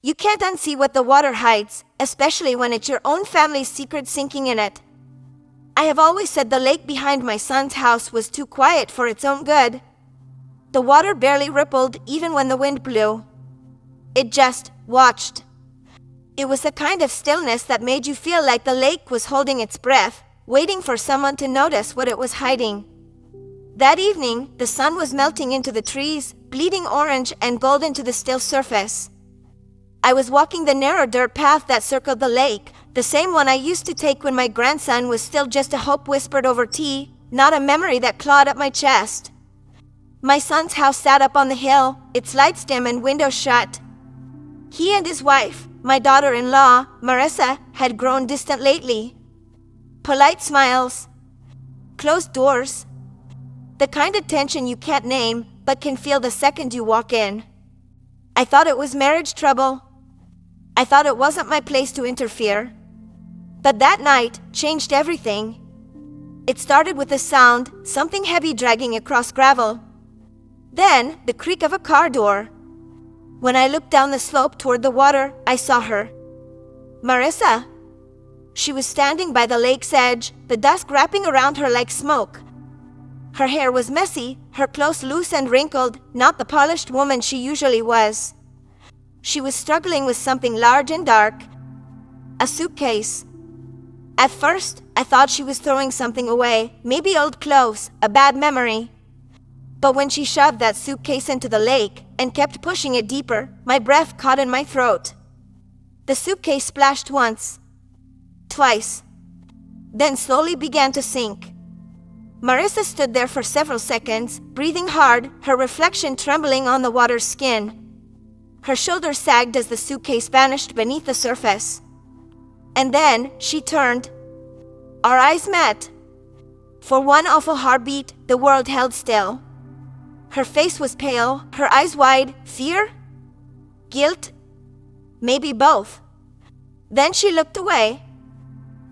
You can't unsee what the water hides, especially when it's your own family's secret sinking in it. I have always said the lake behind my son's house was too quiet for its own good. The water barely rippled even when the wind blew. It just watched. It was the kind of stillness that made you feel like the lake was holding its breath, waiting for someone to notice what it was hiding. That evening, the sun was melting into the trees, bleeding orange and gold into the still surface. I was walking the narrow dirt path that circled the lake, the same one I used to take when my grandson was still just a hope whispered over tea, not a memory that clawed at my chest. My son's house sat up on the hill, its lights dim and windows shut. He and his wife, my daughter-in-law, Marissa, had grown distant lately. Polite smiles, closed doors, the kind of tension you can't name but can feel the second you walk in. I thought it was marriage trouble. I thought it wasn't my place to interfere. But that night changed everything. It started with a sound, something heavy dragging across gravel. Then, the creak of a car door. When I looked down the slope toward the water, I saw her. Marissa. She was standing by the lake's edge, the dusk wrapping around her like smoke. Her hair was messy, her clothes loose and wrinkled, not the polished woman she usually was. She was struggling with something large and dark. A suitcase. At first, I thought she was throwing something away, maybe old clothes, a bad memory. But when she shoved that suitcase into the lake and kept pushing it deeper, my breath caught in my throat. The suitcase splashed once, twice, then slowly began to sink. Marissa stood there for several seconds, breathing hard, her reflection trembling on the water's skin. Her shoulders sagged as the suitcase vanished beneath the surface. And then she turned. Our eyes met. For one awful heartbeat, the world held still. Her face was pale, her eyes wide. Fear? Guilt? Maybe both. Then she looked away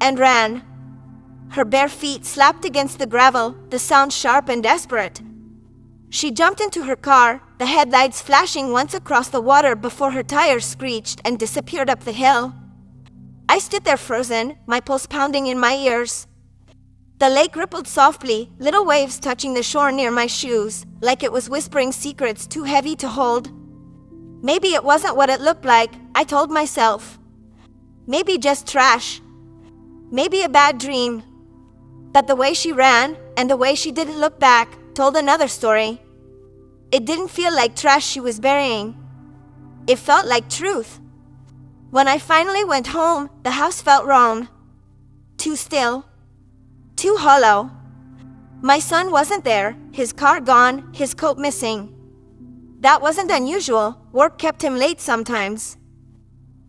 and ran. Her bare feet slapped against the gravel, the sound sharp and desperate. She jumped into her car, the headlights flashing once across the water before her tires screeched and disappeared up the hill. I stood there frozen, my pulse pounding in my ears. The lake rippled softly, little waves touching the shore near my shoes, like it was whispering secrets too heavy to hold. Maybe it wasn't what it looked like, I told myself. Maybe just trash. Maybe a bad dream. But the way she ran, and the way she didn't look back, told another story. It didn't feel like trash she was burying. It felt like truth. When I finally went home, the house felt wrong. Too still. Too hollow. My son wasn't there, his car gone, his coat missing. That wasn't unusual, work kept him late sometimes.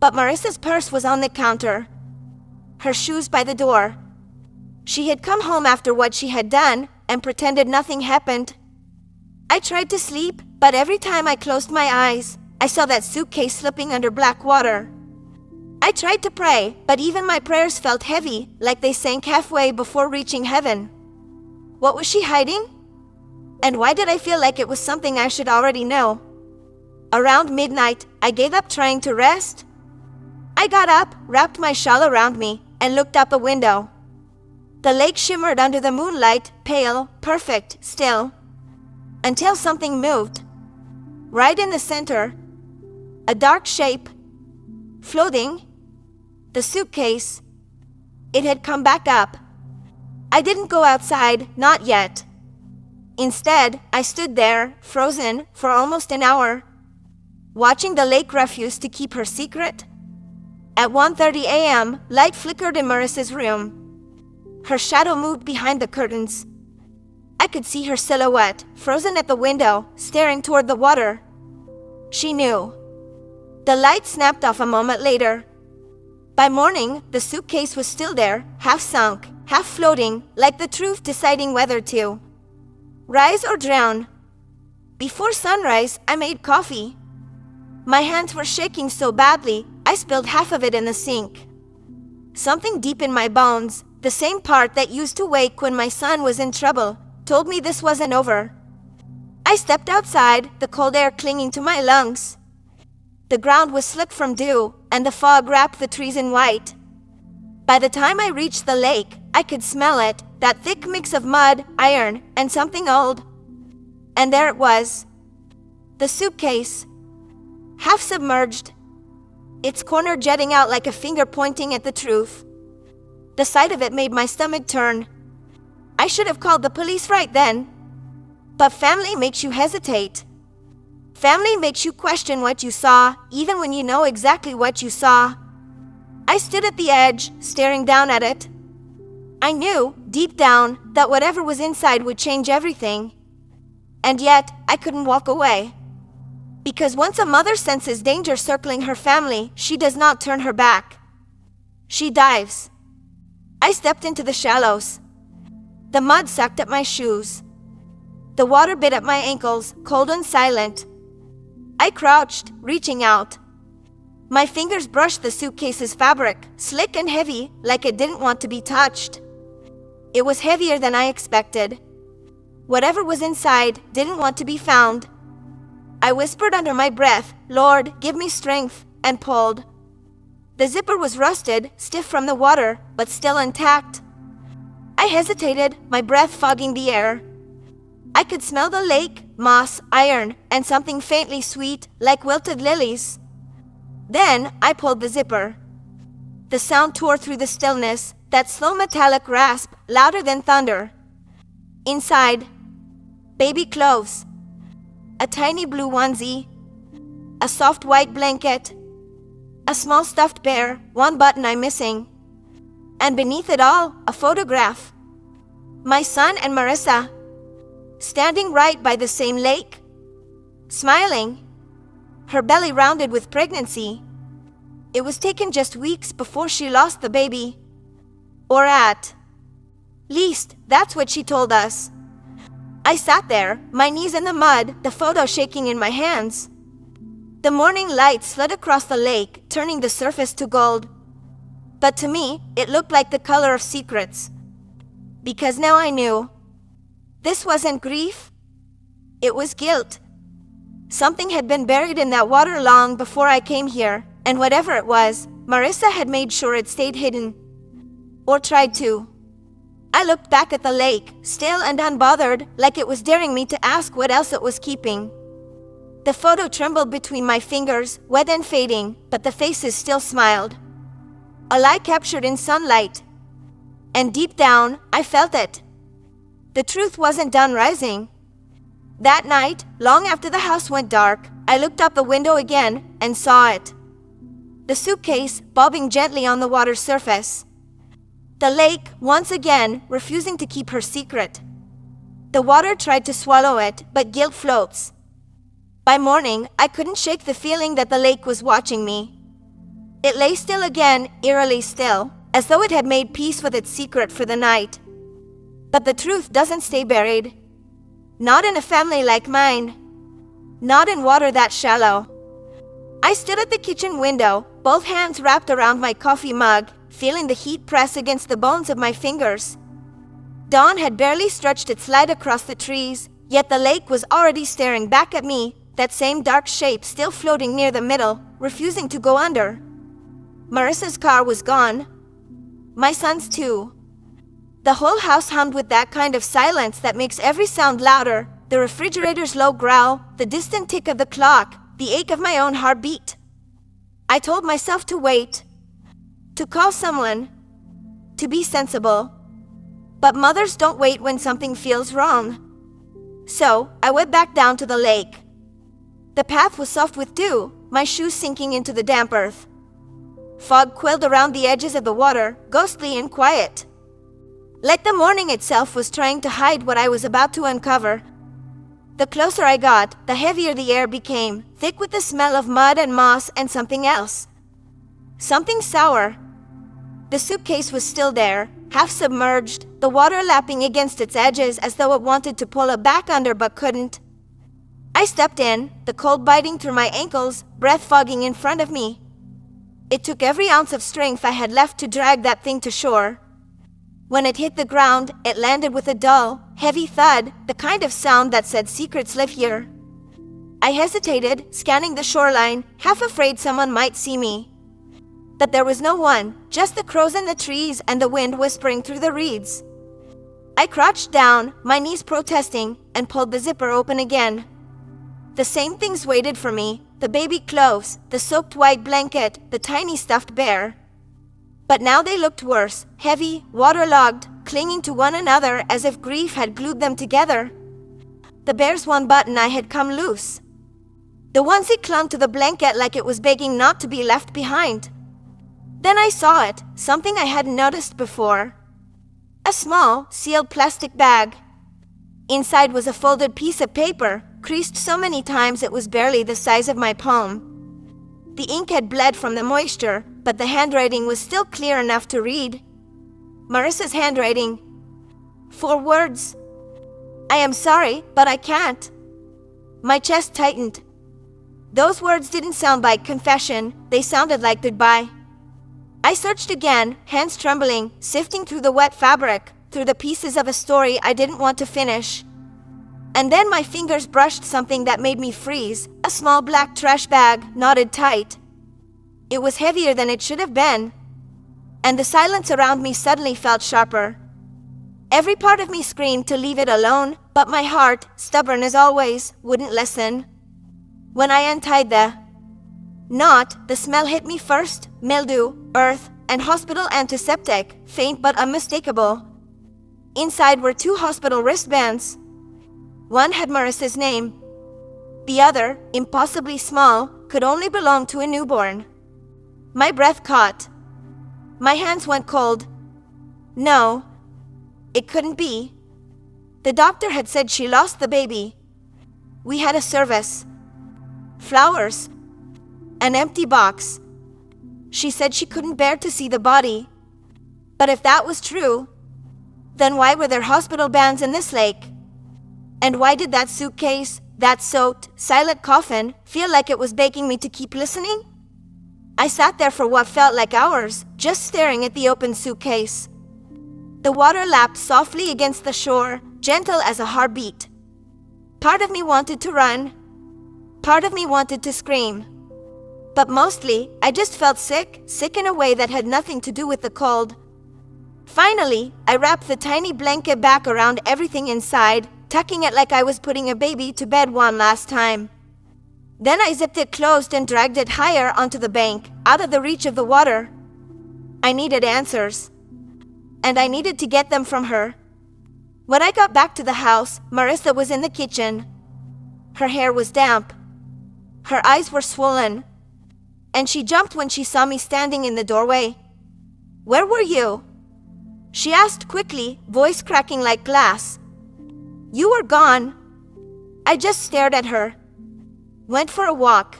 But Marissa's purse was on the counter. Her shoes by the door. She had come home after what she had done and pretended nothing happened. I tried to sleep, but every time I closed my eyes, I saw that suitcase slipping under black water. I tried to pray, but even my prayers felt heavy, like they sank halfway before reaching heaven. What was she hiding? And why did I feel like it was something I should already know? Around midnight, I gave up trying to rest. I got up, wrapped my shawl around me, and looked out the window. The lake shimmered under the moonlight, pale, perfect, still. Until something moved. Right in the center. A dark shape. Floating. The suitcase. It had come back up. I didn't go outside, not yet. Instead, I stood there, frozen, for almost an hour. Watching the lake refuse to keep her secret. At 1:30 a.m., light flickered in Marissa's room. Her shadow moved behind the curtains. I could see her silhouette, frozen at the window, staring toward the water. She knew. The light snapped off a moment later. By morning, the suitcase was still there, half sunk, half floating, like the truth deciding whether to rise or drown. Before sunrise, I made coffee. My hands were shaking so badly, I spilled half of it in the sink. Something deep in my bones, the same part that used to wake when my son was in trouble, told me this wasn't over. I stepped outside, the cold air clinging to my lungs. The ground was slick from dew, and the fog wrapped the trees in white. By the time I reached the lake, I could smell it, that thick mix of mud, iron, and something old. And there it was. The suitcase. Half submerged. Its corner jutting out like a finger pointing at the truth. The sight of it made my stomach turn. I should have called the police right then. But family makes you hesitate. Family makes you question what you saw, even when you know exactly what you saw. I stood at the edge, staring down at it. I knew, deep down, that whatever was inside would change everything. And yet, I couldn't walk away. Because once a mother senses danger circling her family, she does not turn her back. She dives. I stepped into the shallows. The mud sucked at my shoes. The water bit at my ankles, cold and silent. I crouched, reaching out. My fingers brushed the suitcase's fabric, slick and heavy, like it didn't want to be touched. It was heavier than I expected. Whatever was inside didn't want to be found. I whispered under my breath, "Lord, give me strength," and pulled. The zipper was rusted, stiff from the water, but still intact. I hesitated, my breath fogging the air. I could smell the lake, moss, iron, and something faintly sweet, like wilted lilies. Then I pulled the zipper. The sound tore through the stillness, that slow metallic rasp, louder than thunder. Inside, baby clothes, a tiny blue onesie, a soft white blanket, a small stuffed bear, one button I'm missing, and beneath it all, a photograph. My son and Marissa, standing right by the same lake, smiling, her belly rounded with pregnancy. It was taken just weeks before she lost the baby. Or at least, that's what she told us. I sat there, my knees in the mud, the photo shaking in my hands. The morning light slid across the lake, turning the surface to gold. But to me, it looked like the color of secrets. Because now I knew. This wasn't grief. It was guilt. Something had been buried in that water long before I came here, and whatever it was, Marissa had made sure it stayed hidden. Or tried to. I looked back at the lake, still and unbothered, like it was daring me to ask what else it was keeping. The photo trembled between my fingers, wet and fading, but the faces still smiled. A light captured in sunlight. And deep down, I felt it. The truth wasn't done rising. That night, long after the house went dark, I looked out the window again and saw it. The suitcase bobbing gently on the water's surface. The lake, once again, refusing to keep her secret. The water tried to swallow it, but guilt floats. By morning, I couldn't shake the feeling that the lake was watching me. It lay still again, eerily still, as though it had made peace with its secret for the night. But the truth doesn't stay buried. Not in a family like mine. Not in water that shallow. I stood at the kitchen window, both hands wrapped around my coffee mug, feeling the heat press against the bones of my fingers. Dawn had barely stretched its light across the trees, yet the lake was already staring back at me, that same dark shape still floating near the middle, refusing to go under. Marissa's car was gone. My son's too. The whole house hummed with that kind of silence that makes every sound louder, the refrigerator's low growl, the distant tick of the clock, the ache of my own heartbeat. I told myself to wait, to call someone, to be sensible. But mothers don't wait when something feels wrong. So, I went back down to the lake. The path was soft with dew, my shoes sinking into the damp earth. Fog quilled around the edges of the water, ghostly and quiet. Like the morning itself was trying to hide what I was about to uncover. The closer I got, the heavier the air became, thick with the smell of mud and moss and something else. Something sour. The suitcase was still there, half submerged, the water lapping against its edges as though it wanted to pull it back under but couldn't. I stepped in, the cold biting through my ankles, breath fogging in front of me. It took every ounce of strength I had left to drag that thing to shore. When it hit the ground, it landed with a dull, heavy thud, the kind of sound that said secrets live here. I hesitated, scanning the shoreline, half afraid someone might see me. But there was no one, just the crows in the trees and the wind whispering through the reeds. I crouched down, my knees protesting, and pulled the zipper open again. The same things waited for me, the baby clothes, the soaked white blanket, the tiny stuffed bear. But now they looked worse, heavy, waterlogged, clinging to one another as if grief had glued them together. The bear's one button eye had come loose. The onesie clung to the blanket like it was begging not to be left behind. Then I saw it, something I hadn't noticed before. A small, sealed plastic bag. Inside was a folded piece of paper, creased so many times it was barely the size of my palm. The ink had bled from the moisture, but the handwriting was still clear enough to read. Marissa's handwriting. 4 words. I am sorry, but I can't. My chest tightened. Those words didn't sound like confession, they sounded like goodbye. I searched again, hands trembling, sifting through the wet fabric, through the pieces of a story I didn't want to finish. And then my fingers brushed something that made me freeze, a small black trash bag, knotted tight. It was heavier than it should have been. And the silence around me suddenly felt sharper. Every part of me screamed to leave it alone, but my heart, stubborn as always, wouldn't listen. When I untied the knot, the smell hit me first, mildew, earth, and hospital antiseptic, faint but unmistakable. Inside were 2 hospital wristbands. One had Marissa's name. The other, impossibly small, could only belong to a newborn. My breath caught. My hands went cold. No, it couldn't be. The doctor had said she lost the baby. We had a service. Flowers. An empty box. She said she couldn't bear to see the body. But if that was true, then why were there hospital bands in this lake? And why did that suitcase, that soaked, silent coffin, feel like it was begging me to keep listening? I sat there for what felt like hours, just staring at the open suitcase. The water lapped softly against the shore, gentle as a heartbeat. Part of me wanted to run. Part of me wanted to scream. But mostly, I just felt sick in a way that had nothing to do with the cold. Finally, I wrapped the tiny blanket back around everything inside, tucking it like I was putting a baby to bed one last time. Then I zipped it closed and dragged it higher onto the bank, out of the reach of the water. I needed answers. And I needed to get them from her. When I got back to the house, Marissa was in the kitchen. Her hair was damp. Her eyes were swollen. And she jumped when she saw me standing in the doorway. "Where were you?" she asked quickly, voice cracking like glass. "You were gone." I just stared at her. Went for a walk.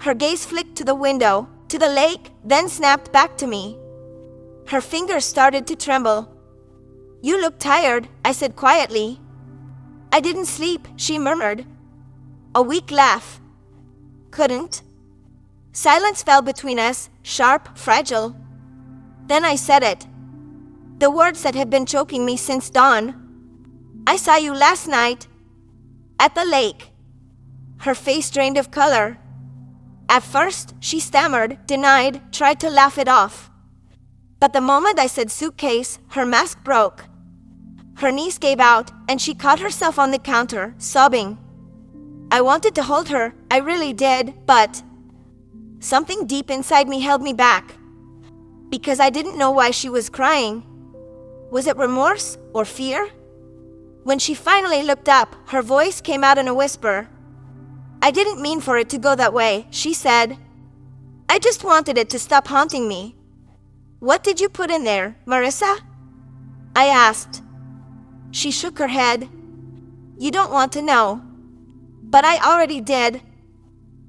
Her gaze flicked to the window, to the lake, then snapped back to me. Her fingers started to tremble. "You look tired," I said quietly. "I didn't sleep," she murmured. A weak laugh. "Couldn't." Silence fell between us, sharp, fragile. Then I said it. The words that had been choking me since dawn. "I saw you last night. At the lake." Her face drained of color. At first, she stammered, denied, tried to laugh it off. But the moment I said suitcase, her mask broke. Her knees gave out, and she caught herself on the counter, sobbing. I wanted to hold her, I really did, but something deep inside me held me back. Because I didn't know why she was crying. Was it remorse or fear? When she finally looked up, her voice came out in a whisper. "I didn't mean for it to go that way," she said. "I just wanted it to stop haunting me." "What did you put in there, Marissa?" I asked. She shook her head. "You don't want to know." But I already did.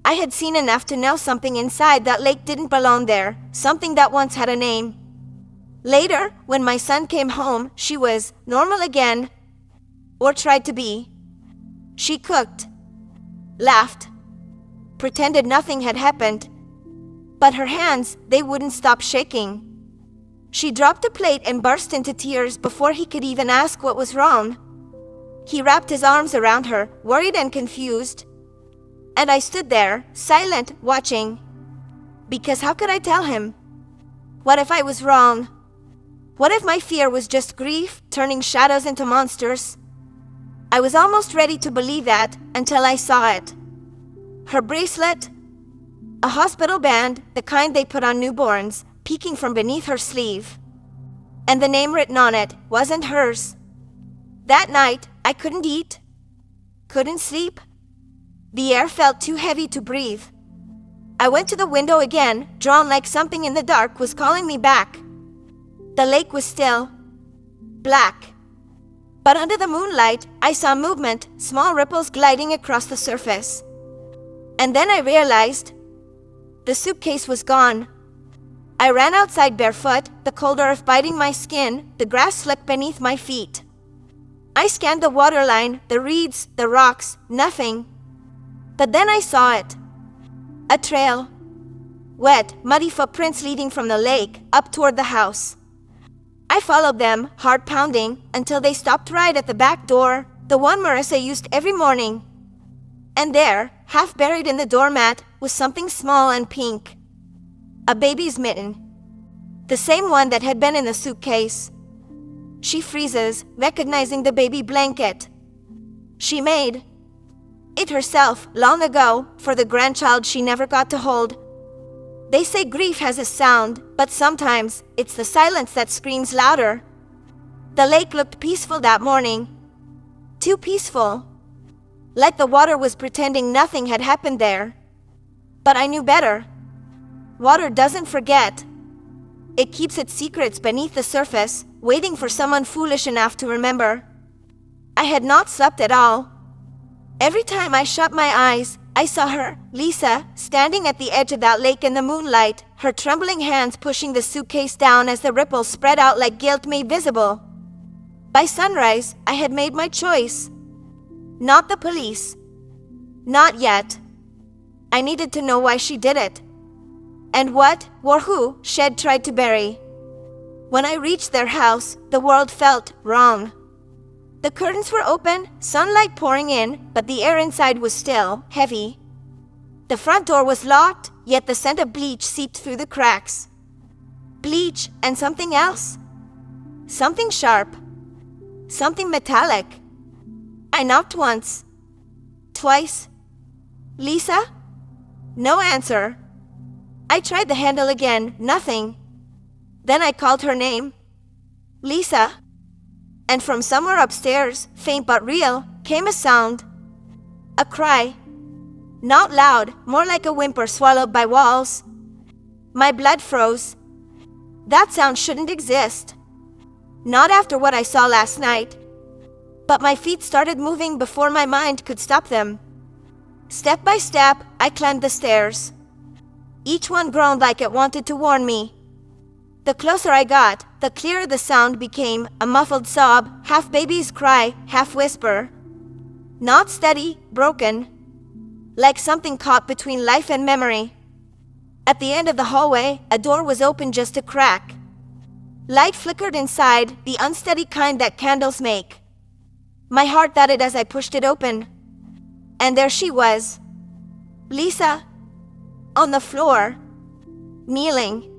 I had seen enough to know something inside that lake didn't belong there, something that once had a name. Later, when my son came home, she was normal again. Or tried to be. She cooked. Laughed. Pretended nothing had happened. But her hands, they wouldn't stop shaking. She dropped the plate and burst into tears before he could even ask what was wrong. He wrapped his arms around her, worried and confused. And I stood there, silent, watching. Because how could I tell him? What if I was wrong? What if my fear was just grief, turning shadows into monsters? I was almost ready to believe that until I saw it. Her bracelet, a hospital band, the kind they put on newborns, peeking from beneath her sleeve. And the name written on it wasn't hers. That night, I couldn't eat, couldn't sleep. The air felt too heavy to breathe. I went to the window again, drawn like something in the dark was calling me back. The lake was still, black. But under the moonlight, I saw movement, small ripples gliding across the surface. And then I realized the suitcase was gone. I ran outside barefoot, the cold earth biting my skin, the grass slick beneath my feet. I scanned the waterline, the reeds, the rocks, nothing. But then I saw it. A trail. Wet, muddy footprints leading from the lake up toward the house. I followed them, heart pounding, until they stopped right at the back door, the one Marissa used every morning. And there, half buried in the doormat, was something small and pink. A baby's mitten. The same one that had been in the suitcase. She freezes, recognizing the baby blanket. She made it herself long ago for the grandchild she never got to hold. They say grief has a sound, but sometimes it's the silence that screams louder. The lake looked peaceful that morning. Too peaceful. Like the water was pretending nothing had happened there. But I knew better. Water doesn't forget. It keeps its secrets beneath the surface, waiting for someone foolish enough to remember. I had not slept at all. Every time I shut my eyes, I saw her, Lisa, standing at the edge of that lake in the moonlight, her trembling hands pushing the suitcase down as the ripples spread out like guilt made visible. By sunrise, I had made my choice. Not the police. Not yet. I needed to know why she did it. And what, or who, Shed tried to bury. When I reached their house, the world felt wrong. The curtains were open, sunlight pouring in, but the air inside was still, heavy. The front door was locked, yet the scent of bleach seeped through the cracks. Bleach and something else. Something sharp. Something metallic. I knocked once. Twice. Lisa? No answer. I tried the handle again, nothing. Then I called her name. Lisa. And from somewhere upstairs, faint but real, came a sound. A cry. Not loud, more like a whimper swallowed by walls. My blood froze. That sound shouldn't exist. Not after what I saw last night. But my feet started moving before my mind could stop them. Step by step, I climbed the stairs. Each one groaned like it wanted to warn me. The closer I got, the clearer the sound became, a muffled sob, half baby's cry, half whisper. Not steady, broken. Like something caught between life and memory. At the end of the hallway, a door was open just a crack. Light flickered inside, the unsteady kind that candles make. My heart thudded as I pushed it open. And there she was. Lisa. On the floor. Kneeling.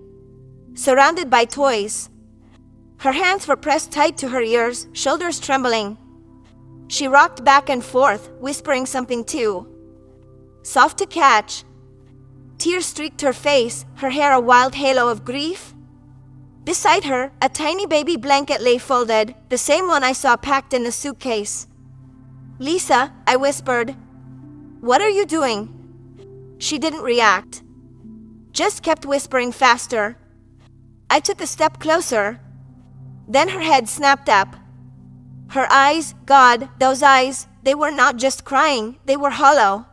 Surrounded by toys. Her hands were pressed tight to her ears, shoulders trembling. She rocked back and forth, whispering something too. Soft to catch. Tears streaked her face, her hair a wild halo of grief. Beside her, a tiny baby blanket lay folded, the same one I saw packed in the suitcase. Lisa, I whispered. What are you doing? She didn't react. Just kept whispering faster. I took a step closer. Then her head snapped up. Her eyes, God, those eyes, they were not just crying, they were hollow.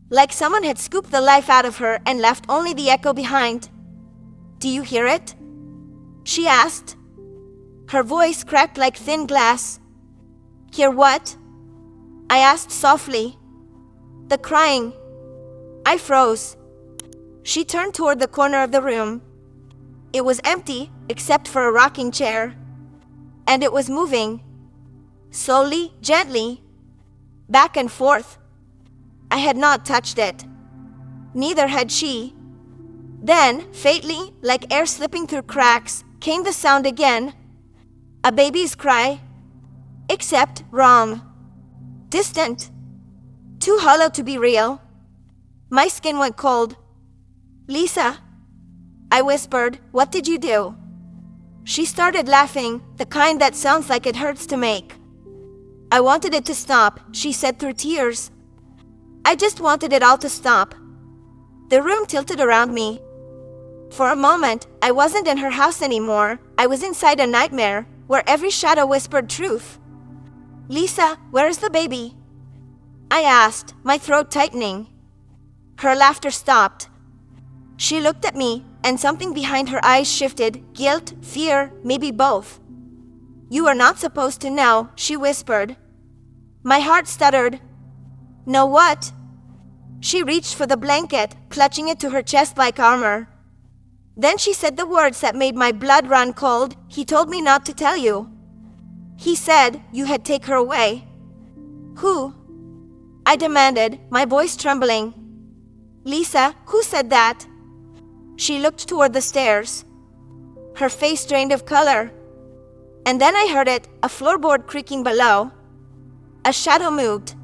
Like someone had scooped the life out of her and left only the echo behind. Do you hear it? She asked. Her voice cracked like thin glass. Hear what? I asked softly. The crying. I froze. She turned toward the corner of the room. It was empty, except for a rocking chair. And it was moving. Slowly, gently. Back and forth. I had not touched it. Neither had she. Then, faintly, like air slipping through cracks, came the sound again. A baby's cry. Except wrong. Distant. Too hollow to be real. My skin went cold. "Lisa," I whispered, "what did you do?" She started laughing, the kind that sounds like it hurts to make. "I wanted it to stop," she said through tears. "I just wanted it all to stop." The room tilted around me. For a moment, I wasn't in her house anymore. I was inside a nightmare, where every shadow whispered truth. "Lisa, where is the baby?" I asked, my throat tightening. Her laughter stopped. She looked at me, and something behind her eyes shifted, guilt, fear, maybe both. "You are not supposed to know," she whispered. My heart stuttered. "Know what?" She reached for the blanket, clutching it to her chest like armor. Then she said the words that made my blood run cold. "He told me not to tell you. He said you had taken her away." "Who?" I demanded, my voice trembling. "Lisa, who said that?" She looked toward the stairs. Her face drained of color. And then I heard it, a floorboard creaking below. A shadow moved.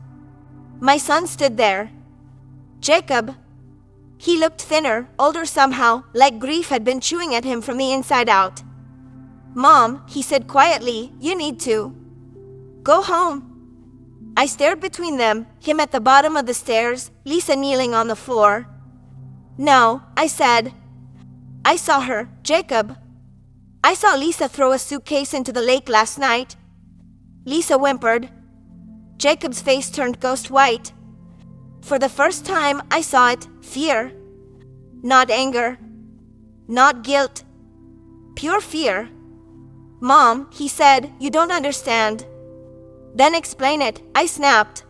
My son stood there. Jacob. He looked thinner, older somehow, like grief had been chewing at him from the inside out. "Mom," he said quietly, "you need to go home." I stared between them, him at the bottom of the stairs, Lisa kneeling on the floor. "No," I said. "I saw her, Jacob. I saw Lisa throw a suitcase into the lake last night." Lisa whimpered. Jacob's face turned ghost white. For the first time, I saw it, fear. Not anger. Not guilt. Pure fear. "Mom," he said, "you don't understand." "Then explain it," I snapped.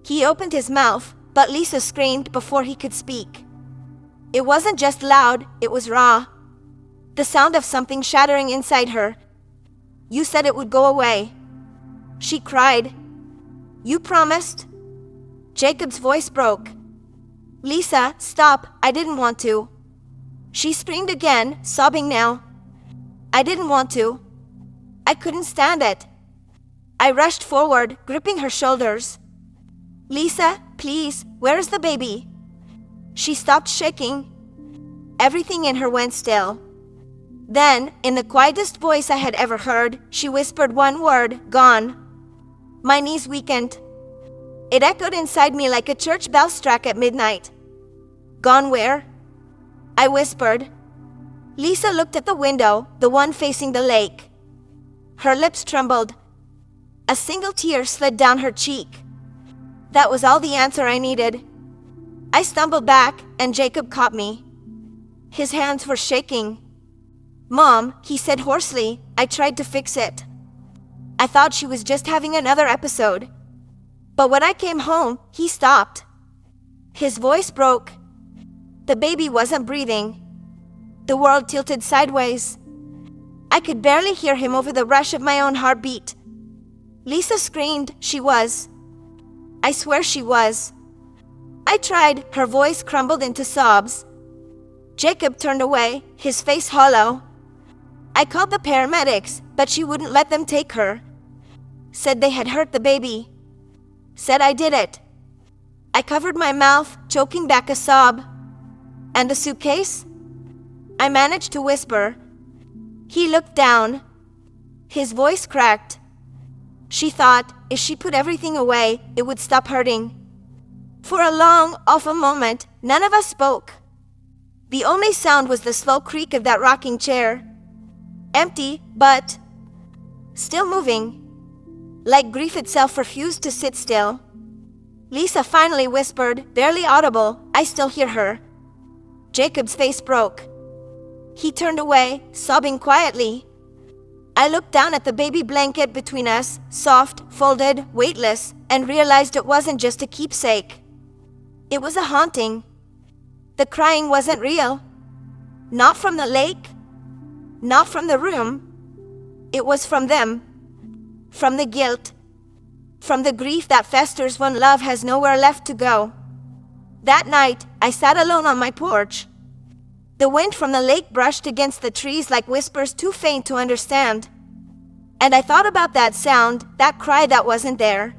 He opened his mouth, but Lisa screamed before he could speak. It wasn't just loud, it was raw. The sound of something shattering inside her. "You said it would go away." She cried. "You promised." Jacob's voice broke. "Lisa, stop, I didn't want to." She screamed again, sobbing now. "I didn't want to. I couldn't stand it." I rushed forward, gripping her shoulders. "Lisa, please, where is the baby?" She stopped shaking. Everything in her went still. Then, in the quietest voice I had ever heard, she whispered one word, "Gone." My knees weakened. It echoed inside me like a church bell struck at midnight. "Gone where?" I whispered. Lisa looked at the window, the one facing the lake. Her lips trembled. A single tear slid down her cheek. That was all the answer I needed. I stumbled back, and Jacob caught me. His hands were shaking. "Mom," he said hoarsely, "I tried to fix it. I thought she was just having another episode. But when I came home, he stopped." His voice broke. The baby wasn't breathing. The world tilted sideways. I could barely hear him over the rush of my own heartbeat. Lisa screamed. She was. I swear she was. I tried. Her voice crumbled into sobs. Jacob turned away, his face hollow. I called the paramedics, but she wouldn't let them take her. Said they had hurt the baby. Said I did it. I covered my mouth, choking back a sob. "And the suitcase?" I managed to whisper. He looked down. His voice cracked. She thought if she put everything away, it would stop hurting. For a long, awful moment, none of us spoke. The only sound was the slow creak of that rocking chair. Empty, but still moving. Like grief itself refused to sit still. Lisa finally whispered, barely audible. I still hear her. Jacob's face broke. He turned away, sobbing quietly. I looked down at the baby blanket between us, soft, folded, weightless, and realized it wasn't just a keepsake. It was a haunting. The crying wasn't real. Not from the lake. Not from the room. It was from them. From the guilt. from the grief that festers when love has nowhere left to go. That night, I sat alone on my porch. The wind from the lake brushed against the trees like whispers too faint to understand. And I thought about that sound, that cry that wasn't there.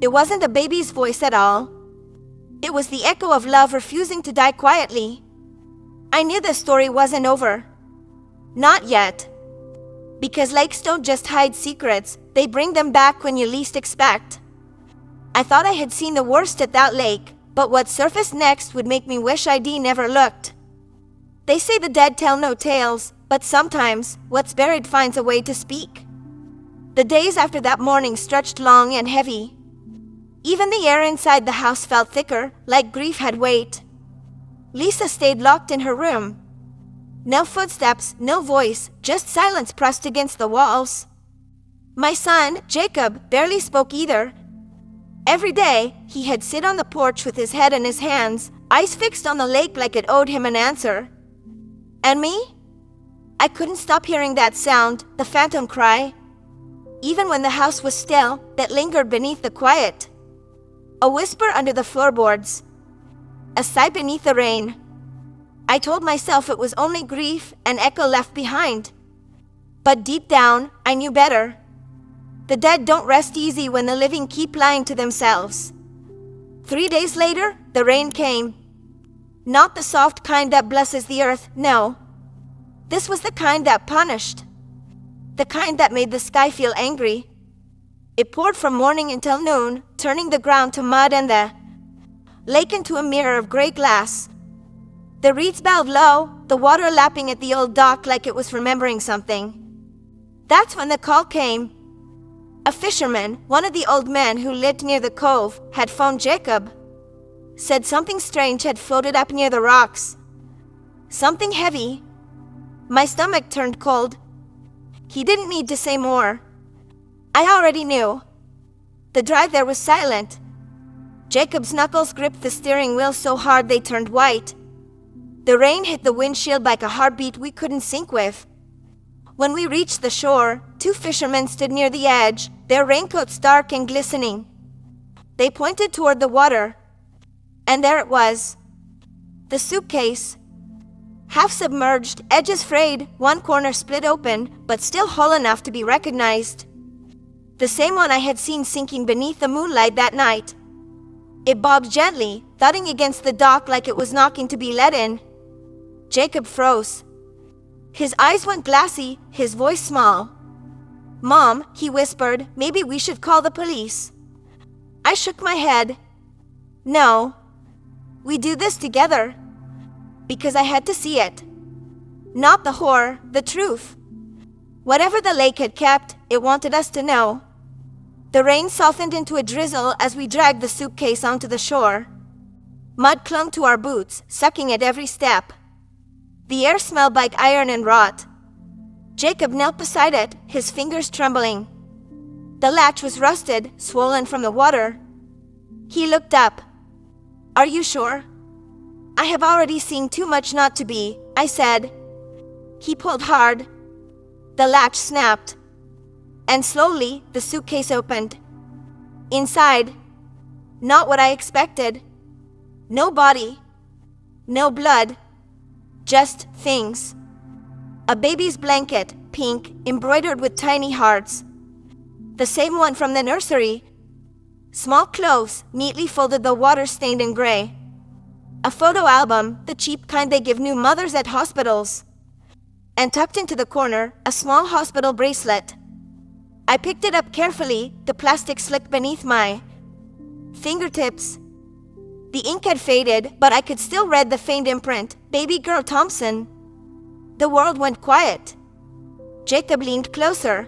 It wasn't a baby's voice at all. It was the echo of love refusing to die quietly. I knew the story wasn't over. Not yet. Because lakes don't just hide secrets, they bring them back when you least expect. I thought I had seen the worst at that lake, but what surfaced next would make me wish I'd never looked. They say the dead tell no tales, but sometimes what's buried finds a way to speak. The days after that morning stretched long and heavy. Even the air inside the house felt thicker, like grief had weight. Lisa stayed locked in her room. No footsteps, no voice, just silence pressed against the walls. My son, Jacob, barely spoke either. Every day, he'd sit on the porch with his head in his hands, eyes fixed on the lake like it owed him an answer. And me? I couldn't stop hearing that sound, the phantom cry. Even when the house was still, that lingered beneath the quiet. A whisper under the floorboards. A sigh beneath the rain. I told myself it was only grief and echo left behind. But deep down, I knew better. The dead don't rest easy when the living keep lying to themselves. 3 days later, the rain came. Not the soft kind that blesses the earth, no. This was the kind that punished. The kind that made the sky feel angry. It poured from morning until noon, turning the ground to mud and the lake into a mirror of gray glass. The reeds bowed low, the water lapping at the old dock like it was remembering something. That's when the call came. A fisherman, one of the old men who lived near the cove, had phoned Jacob. Said something strange had floated up near the rocks. Something heavy. My stomach turned cold. He didn't need to say more. I already knew. The drive there was silent. Jacob's knuckles gripped the steering wheel so hard they turned white. The rain hit the windshield like a heartbeat we couldn't sync with. When we reached the shore, 2 fishermen stood near the edge, their raincoats dark and glistening. They pointed toward the water. And there it was. The suitcase. Half submerged, edges frayed, one corner split open, but still whole enough to be recognized. The same one I had seen sinking beneath the moonlight that night. It bobbed gently, thudding against the dock like it was knocking to be let in. Jacob froze. His eyes went glassy, his voice small. "Mom," he whispered, "maybe we should call the police." I shook my head. No. We do this together. Because I had to see it. Not the horror, the truth. Whatever the lake had kept, it wanted us to know. The rain softened into a drizzle as we dragged the suitcase onto the shore. Mud clung to our boots, sucking at every step. The air smelled like iron and rot. Jacob knelt beside it, his fingers trembling. The latch was rusted, swollen from the water. He looked up. "Are you sure?" "I have already seen too much not to be," I said. He pulled hard. The latch snapped. And slowly, the suitcase opened. Inside, not what I expected. No body. No blood. Just things. A baby's blanket, pink, embroidered with tiny hearts. The same one from the nursery. Small clothes, neatly folded though water-stained and gray. A photo album, the cheap kind they give new mothers at hospitals. And tucked into the corner, a small hospital bracelet. I picked it up carefully, the plastic slick beneath my fingertips. The ink had faded, but I could still read the faint imprint, Baby Girl Thompson. The world went quiet. Jacob leaned closer.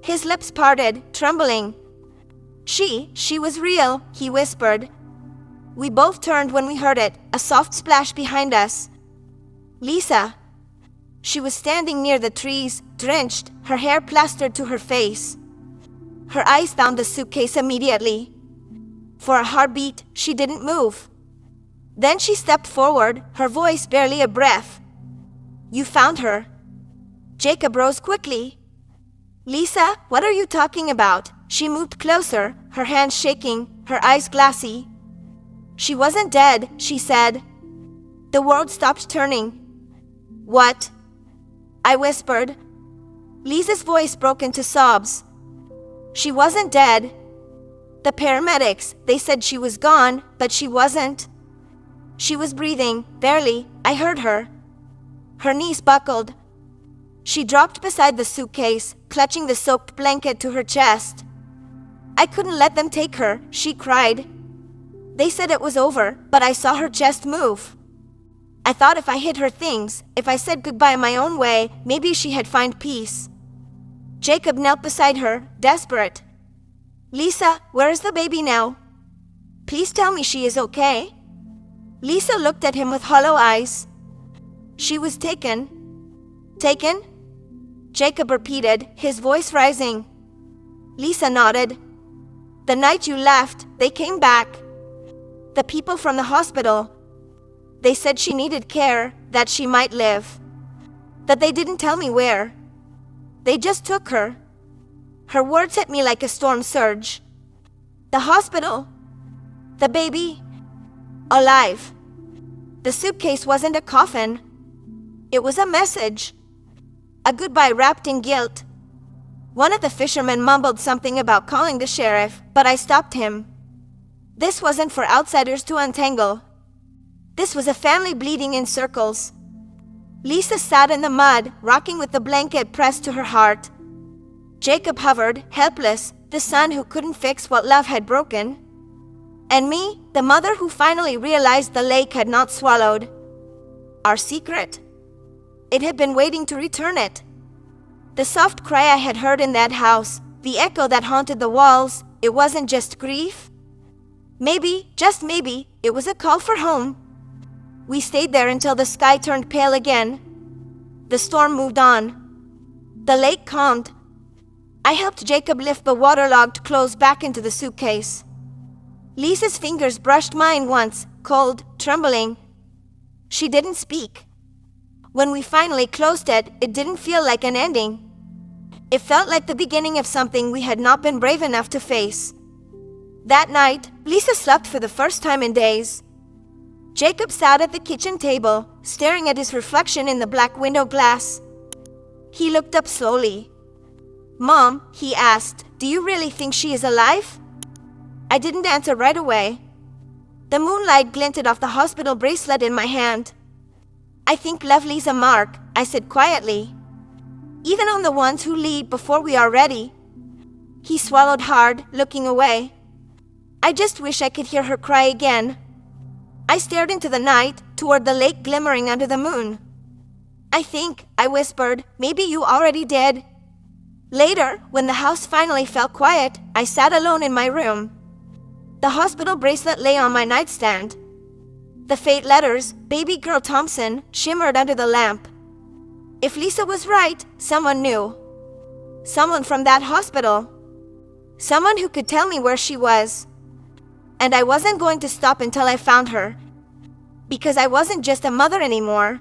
His lips parted, trembling. She was real," he whispered. We both turned when we heard it, a soft splash behind us. Lisa. She was standing near the trees, drenched, her hair plastered to her face. Her eyes found the suitcase immediately. For a heartbeat, she didn't move. Then she stepped forward, her voice barely a breath. "You found her." Jacob rose quickly. "Lisa, what are you talking about?" She moved closer, her hands shaking, her eyes glassy. "She wasn't dead," she said. The world stopped turning. "What?" I whispered. Lisa's voice broke into sobs. "She wasn't dead. The paramedics, they said she was gone, but she wasn't. She was breathing, barely. I heard her." Her knees buckled. She dropped beside the suitcase, clutching the soaked blanket to her chest. "I couldn't let them take her," she cried. "They said it was over, but I saw her chest move. I thought if I hid her things, if I said goodbye my own way, maybe she'd find peace." Jacob knelt beside her, desperate. "Lisa, where is the baby now? Please tell me she is okay." Lisa looked at him with hollow eyes. "She was taken." "Taken?" Jacob repeated, his voice rising. Lisa nodded. "The night you left, they came back. The people from the hospital. They said she needed care, that she might live. That they didn't tell me where. They just took her." Her words hit me like a storm surge. "The hospital. The baby. Alive." The suitcase wasn't a coffin. It was a message. A goodbye wrapped in guilt. One of the fishermen mumbled something about calling the sheriff, but I stopped him. This wasn't for outsiders to untangle. This was a family bleeding in circles. Lisa sat in the mud, rocking with the blanket pressed to her heart. Jacob hovered, helpless, the son who couldn't fix what love had broken. And me, the mother who finally realized the lake had not swallowed our secret. It had been waiting to return it. The soft cry I had heard in that house, the echo that haunted the walls, it wasn't just grief. Maybe, just maybe, it was a call for home. We stayed there until the sky turned pale again. The storm moved on. The lake calmed. I helped Jacob lift the waterlogged clothes back into the suitcase. Lisa's fingers brushed mine once, cold, trembling. She didn't speak. When we finally closed it, it didn't feel like an ending. It felt like the beginning of something we had not been brave enough to face. That night, Lisa slept for the first time in days. Jacob sat at the kitchen table, staring at his reflection in the black window glass. He looked up slowly. "Mom," he asked, "do you really think she is alive?" I didn't answer right away. The moonlight glinted off the hospital bracelet in my hand. "I think love leaves a mark," I said quietly. "Even on the ones who leave before we are ready." He swallowed hard, looking away. I just wish I could hear her cry again. I stared into the night, toward the lake glimmering under the moon. "I think," I whispered, "maybe you already did." Later, when the house finally felt quiet, I sat alone in my room. The hospital bracelet lay on my nightstand. The fate letters, "Baby Girl Thompson," shimmered under the lamp. If Lisa was right, someone knew. Someone from that hospital. Someone who could tell me where she was. And I wasn't going to stop until I found her. Because I wasn't just a mother anymore.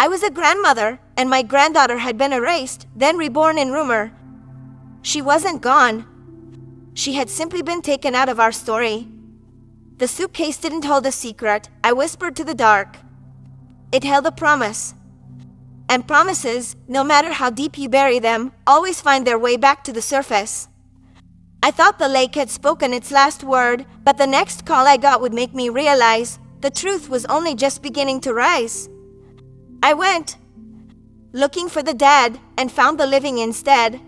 I was a grandmother, and my granddaughter had been erased, then reborn in rumor. She wasn't gone. She had simply been taken out of our story. The suitcase didn't hold a secret, I whispered to the dark. It held a promise. And promises, no matter how deep you bury them, always find their way back to the surface. I thought the lake had spoken its last word, but the next call I got would make me realize the truth was only just beginning to rise. I went, looking for the dead, and found the living instead.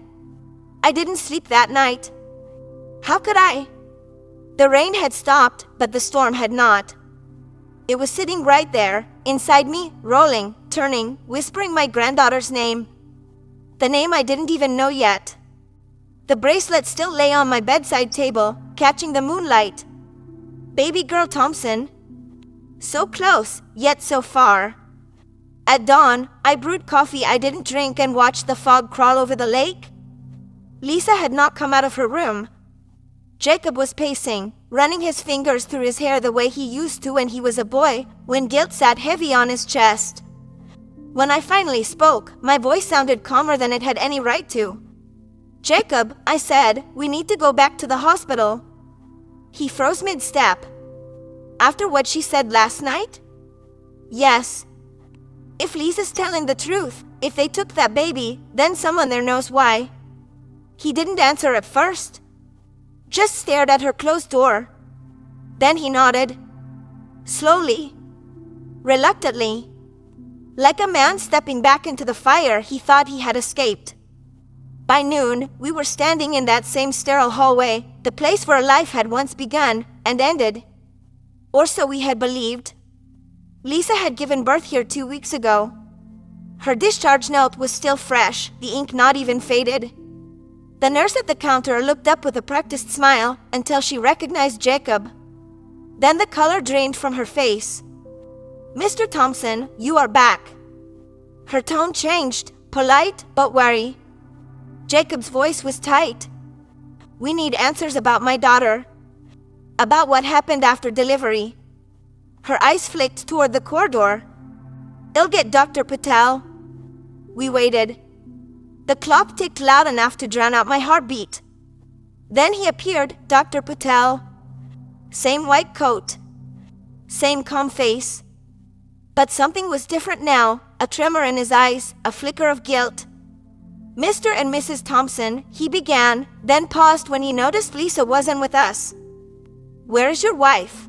I didn't sleep that night. How could I? The rain had stopped, but the storm had not. It was sitting right there, inside me, rolling, turning, whispering my granddaughter's name. The name I didn't even know yet. The bracelet still lay on my bedside table, catching the moonlight. Baby Girl Thompson. So close, yet so far. At dawn, I brewed coffee I didn't drink and watched the fog crawl over the lake. Lisa had not come out of her room. Jacob was pacing, running his fingers through his hair the way he used to when he was a boy, when guilt sat heavy on his chest. When I finally spoke, my voice sounded calmer than it had any right to. "Jacob," I said, "we need to go back to the hospital." He froze mid-step. "After what she said last night?" "Yes. If Lisa's telling the truth, if they took that baby, then someone there knows why." He didn't answer at first, just stared at her closed door. Then he nodded, slowly, reluctantly. Like a man stepping back into the fire he thought he had escaped. By noon, we were standing in that same sterile hallway, the place where life had once begun and ended. Or so we had believed. Lisa had given birth here 2 weeks ago. Her discharge note was still fresh, the ink not even faded. The nurse at the counter looked up with a practiced smile until she recognized Jacob. Then the color drained from her face. "Mr. Thompson, you are back." Her tone changed, polite but wary. Jacob's voice was tight. "We need answers about my daughter. About what happened after delivery." Her eyes flicked toward the corridor. "I'll get Dr. Patel." We waited. The clock ticked loud enough to drown out my heartbeat. Then he appeared, Dr. Patel. Same white coat. Same calm face. But something was different now, a tremor in his eyes, a flicker of guilt. "Mr. and Mrs. Thompson," he began, then paused when he noticed Lisa wasn't with us. "Where is your wife?"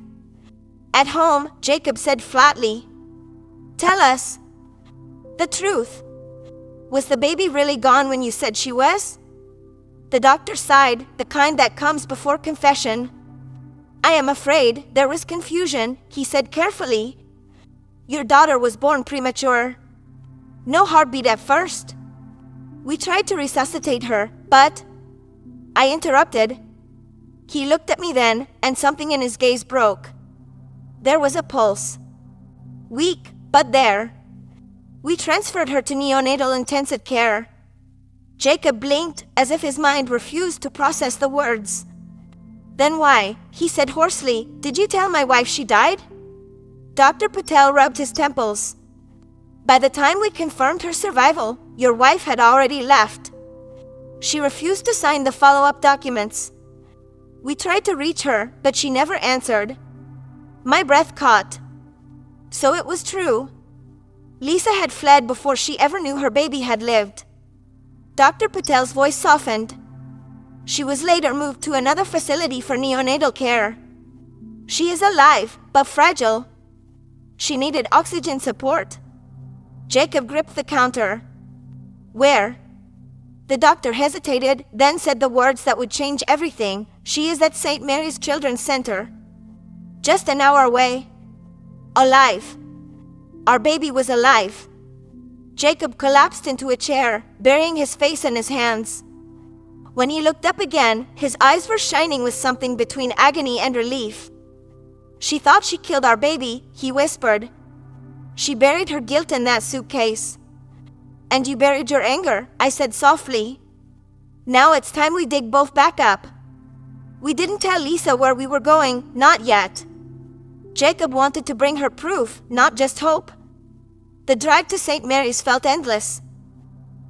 "At home," Jacob said flatly. "Tell us the truth. Was the baby really gone when you said she was?" The doctor sighed, the kind that comes before confession. "I am afraid there was confusion," he said carefully. "Your daughter was born premature. No heartbeat at first. We tried to resuscitate her, but..." I interrupted. He looked at me then, and something in his gaze broke. There was a pulse. Weak, but there. We transferred her to neonatal intensive care. Jacob blinked as if his mind refused to process the words. "Then why," he said hoarsely, "did you tell my wife she died?" Dr. Patel rubbed his temples. "By the time we confirmed her survival, your wife had already left. She refused to sign the follow-up documents. We tried to reach her, but she never answered." My breath caught. So it was true. Lisa had fled before she ever knew her baby had lived. Dr. Patel's voice softened. She was later moved to another facility for neonatal care. She is alive, but fragile. She needed oxygen support. Jacob gripped the counter. "Where?" The doctor hesitated, then said the words that would change everything. "She is at St. Mary's Children's Center. Just an hour away. Alive. Our baby was alive." Jacob collapsed into a chair, burying his face in his hands. When he looked up again, his eyes were shining with something between agony and relief. "She thought she killed our baby," he whispered. "She buried her guilt in that suitcase." "And you buried your anger," I said softly. "Now it's time we dig both back up." We didn't tell Lisa where we were going, not yet. Jacob wanted to bring her proof, not just hope. The drive to St. Mary's felt endless.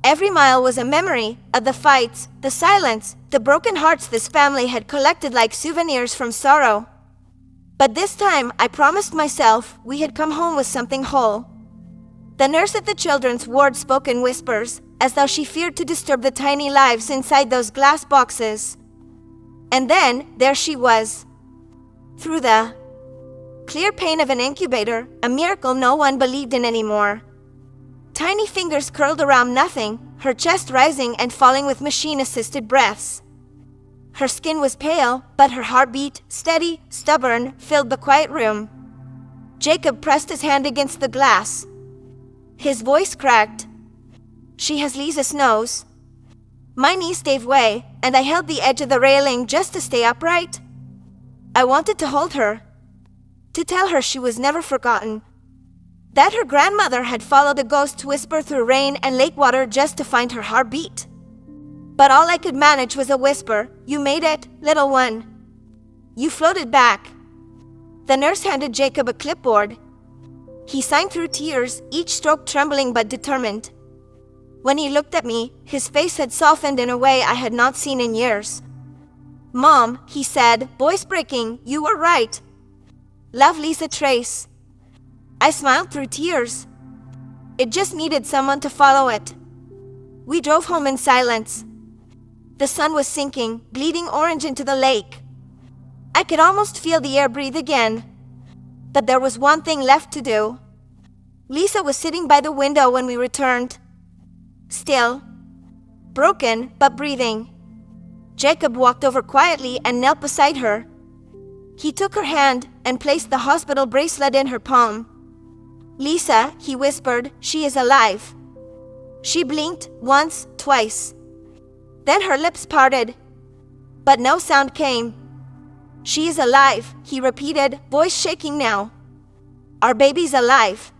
Every mile was a memory of the fights, the silence, the broken hearts this family had collected like souvenirs from sorrow. But this time, I promised myself we had come home with something whole. The nurse at the children's ward spoke in whispers, as though she feared to disturb the tiny lives inside those glass boxes. And then, there she was. Through the clear pane of an incubator, a miracle no one believed in anymore. Tiny fingers curled around nothing, her chest rising and falling with machine-assisted breaths. Her skin was pale, but her heartbeat, steady, stubborn, filled the quiet room. Jacob pressed his hand against the glass. His voice cracked. "She has Lisa's nose." My knees gave way, and I held the edge of the railing just to stay upright. I wanted to hold her, to tell her she was never forgotten, that her grandmother had followed a ghost whisper through rain and lake water just to find her heartbeat. But all I could manage was a whisper, "You made it, little one. You floated back." The nurse handed Jacob a clipboard. He signed through tears, each stroke trembling but determined. When he looked at me, his face had softened in a way I had not seen in years. "Mom," he said, voice breaking, "you were right. Love Lisa Trace." I smiled through tears. It just needed someone to follow it. We drove home in silence. The sun was sinking, bleeding orange into the lake. I could almost feel the air breathe again. But there was one thing left to do. Lisa was sitting by the window when we returned. Still, broken but breathing. Jacob walked over quietly and knelt beside her. He took her hand and placed the hospital bracelet in her palm. "Lisa," he whispered, "she is alive." She blinked once, twice. Then her lips parted, but no sound came. "She is alive," he repeated, voice shaking now. "Our baby's alive."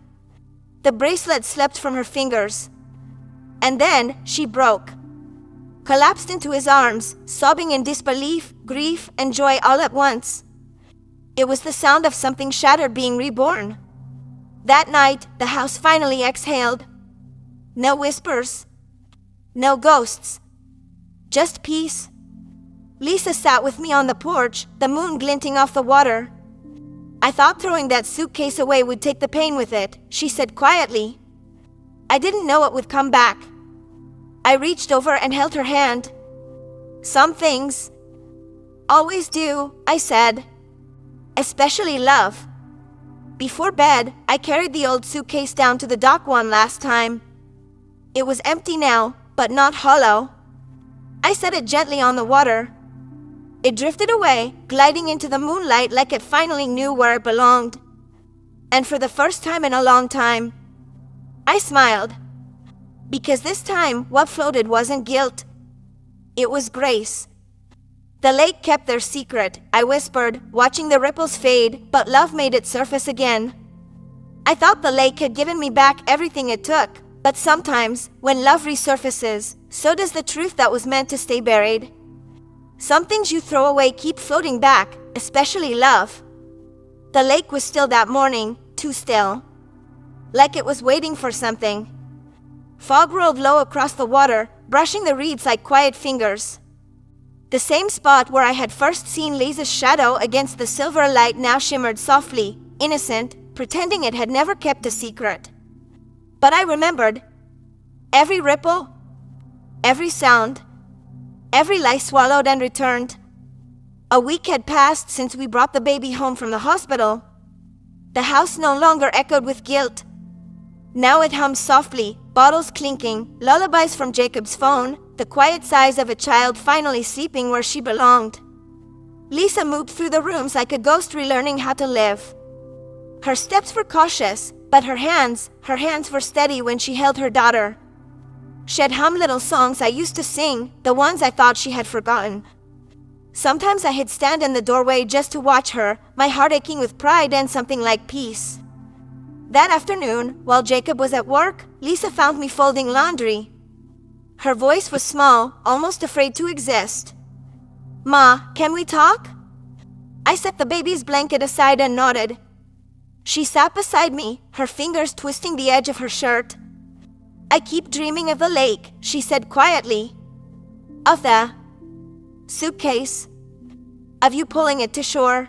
The bracelet slipped from her fingers. And then she broke. Collapsed into his arms, sobbing in disbelief, grief, and joy all at once. It was the sound of something shattered being reborn. That night, the house finally exhaled. No whispers. No ghosts. Just peace. Lisa sat with me on the porch, the moon glinting off the water. "I thought throwing that suitcase away would take the pain with it," she said quietly. I didn't know it would come back. I reached over and held her hand. "Some things always do," I said. "Especially love." Before bed, I carried the old suitcase down to the dock one last time. It was empty now, but not hollow. I set it gently on the water. It drifted away, gliding into the moonlight like it finally knew where it belonged. And for the first time in a long time, I smiled. Because this time, what floated wasn't guilt. It was grace. "The lake kept their secret," I whispered, watching the ripples fade, but love made it surface again. I thought the lake had given me back everything it took, but sometimes, when love resurfaces, so does the truth that was meant to stay buried. Some things you throw away keep floating back, especially love. The lake was still that morning, too still. Like it was waiting for something. Fog rolled low across the water, brushing the reeds like quiet fingers. The same spot where I had first seen Lisa's shadow against the silver light now shimmered softly, innocent, pretending it had never kept a secret. But I remembered. Every ripple, every sound, every lie swallowed and returned. A week had passed since we brought the baby home from the hospital. The house no longer echoed with guilt. Now it hummed softly, bottles clinking, lullabies from Jacob's phone, the quiet sighs of a child finally sleeping where she belonged. Lisa moved through the rooms like a ghost relearning how to live. Her steps were cautious, but her hands were steady when she held her daughter. She'd hum little songs I used to sing, the ones I thought she had forgotten. Sometimes I'd stand in the doorway just to watch her, my heart aching with pride and something like peace. That afternoon, while Jacob was at work, Lisa found me folding laundry. Her voice was small, almost afraid to exist. "Ma, can we talk?" I set the baby's blanket aside and nodded. She sat beside me, her fingers twisting the edge of her shirt. "I keep dreaming of the lake," she said quietly. "Of the suitcase. Of you pulling it to shore.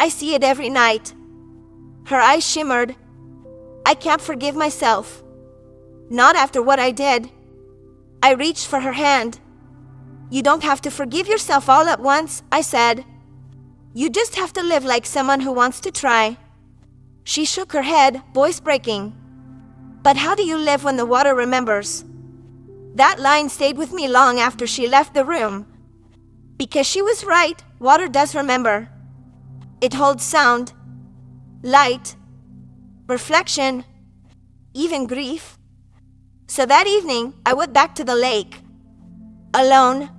I see it every night." Her eyes shimmered. "I can't forgive myself. Not after what I did." I reached for her hand. "You don't have to forgive yourself all at once," I said. "You just have to live like someone who wants to try." She shook her head, voice breaking. "But how do you live when the water remembers?" That line stayed with me long after she left the room. Because she was right, water does remember. It holds sound, light, reflection, even grief. So that evening, I went back to the lake. Alone.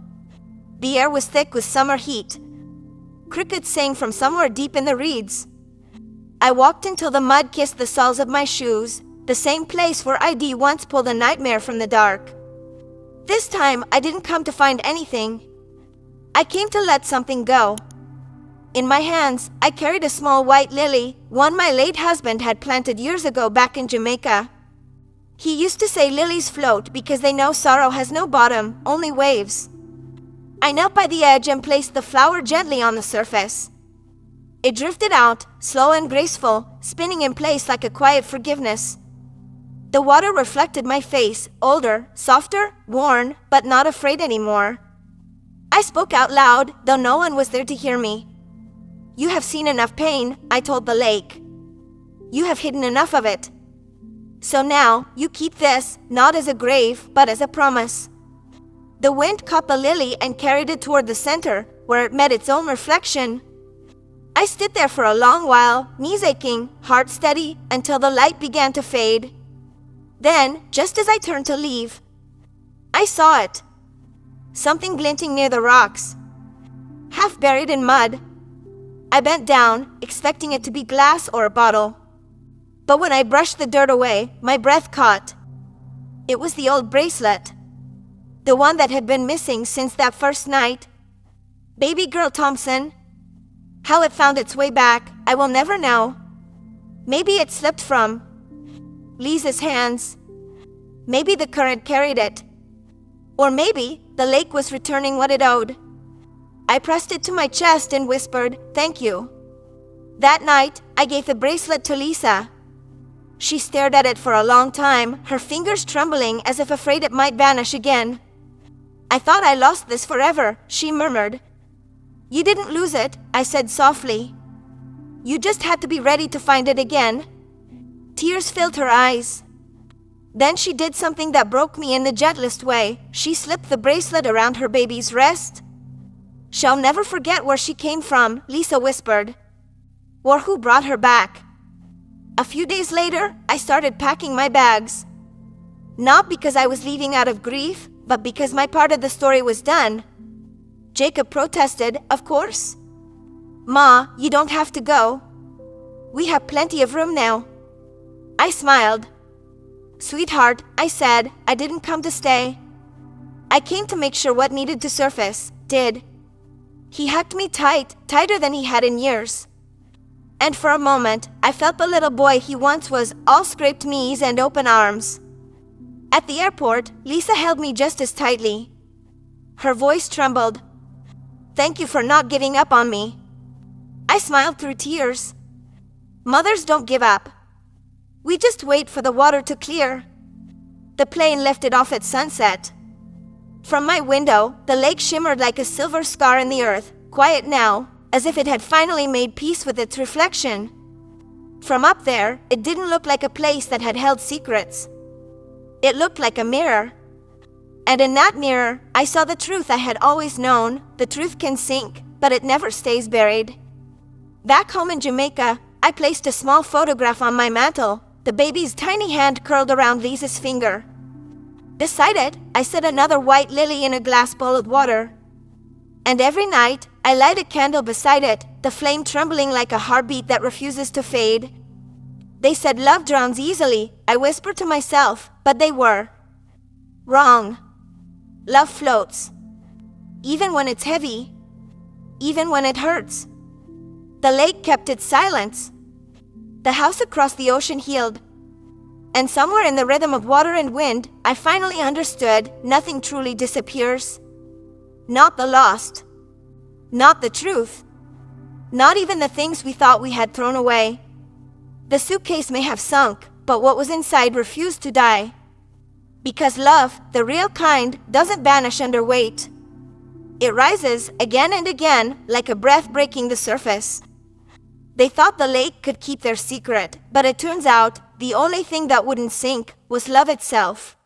The air was thick with summer heat. Crickets sang from somewhere deep in the reeds. I walked until the mud kissed the soles of my shoes, the same place where ID once pulled a nightmare from the dark. This time, I didn't come to find anything. I came to let something go. In my hands, I carried a small white lily, one my late husband had planted years ago back in Jamaica. He used to say lilies float because they know sorrow has no bottom, only waves. I knelt by the edge and placed the flower gently on the surface. It drifted out, slow and graceful, spinning in place like a quiet forgiveness. The water reflected my face, older, softer, worn, but not afraid anymore. I spoke out loud, though no one was there to hear me. You have seen enough pain, I told the lake. You have hidden enough of it. So now, you keep this, not as a grave, but as a promise. The wind caught the lily and carried it toward the center, where it met its own reflection. I stood there for a long while, knees aching, heart steady, until the light began to fade. Then, just as I turned to leave, I saw it. Something glinting near the rocks, half buried in mud. I bent down, expecting it to be glass or a bottle. But when I brushed the dirt away, my breath caught. It was the old bracelet. The one that had been missing since that first night. Baby girl Thompson. How it found its way back, I will never know. Maybe it slipped from Lisa's hands. Maybe the current carried it. Or maybe the lake was returning what it owed. I pressed it to my chest and whispered, "Thank you." That night, I gave the bracelet to Lisa. She stared at it for a long time, her fingers trembling as if afraid it might vanish again. "I thought I lost this forever," she murmured. "You didn't lose it," I said softly. "You just had to be ready to find it again." Tears filled her eyes. Then she did something that broke me in the gentlest way. She slipped the bracelet around her baby's wrist. "She'll never forget where she came from," Lisa whispered. "Or who brought her back." A few days later, I started packing my bags. Not because I was leaving out of grief, but because my part of the story was done. Jacob protested, "Of course." "Ma, you don't have to go. We have plenty of room now." I smiled. "Sweetheart," I said, "I didn't come to stay. I came to make sure what needed to surface did." He hugged me tight, tighter than he had in years. And for a moment, I felt the little boy he once was, all scraped knees and open arms. At the airport, Lisa held me just as tightly. Her voice trembled. "Thank you for not giving up on me." I smiled through tears. Mothers don't give up. We just wait for the water to clear. The plane lifted off at sunset. From my window, the lake shimmered like a silver scar in the earth, quiet now, as if it had finally made peace with its reflection. From up there, it didn't look like a place that had held secrets. It looked like a mirror. And in that mirror, I saw the truth I had always known. The truth can sink, but it never stays buried. Back home in Jamaica, I placed a small photograph on my mantle, the baby's tiny hand curled around Lisa's finger. Beside it, I set another white lily in a glass bowl of water. And every night, I light a candle beside it, the flame trembling like a heartbeat that refuses to fade. They said love drowns easily, I whispered to myself, but they were wrong. Love floats. Even when it's heavy. Even when it hurts. The lake kept its silence. The house across the ocean healed. And somewhere in the rhythm of water and wind, I finally understood nothing truly disappears. Not the lost. Not the truth. Not even the things we thought we had thrown away. The suitcase may have sunk, but what was inside refused to die. Because love, the real kind, doesn't vanish under weight. It rises again and again like a breath breaking the surface. They thought the lake could keep their secret, but it turns out the only thing that wouldn't sink was love itself.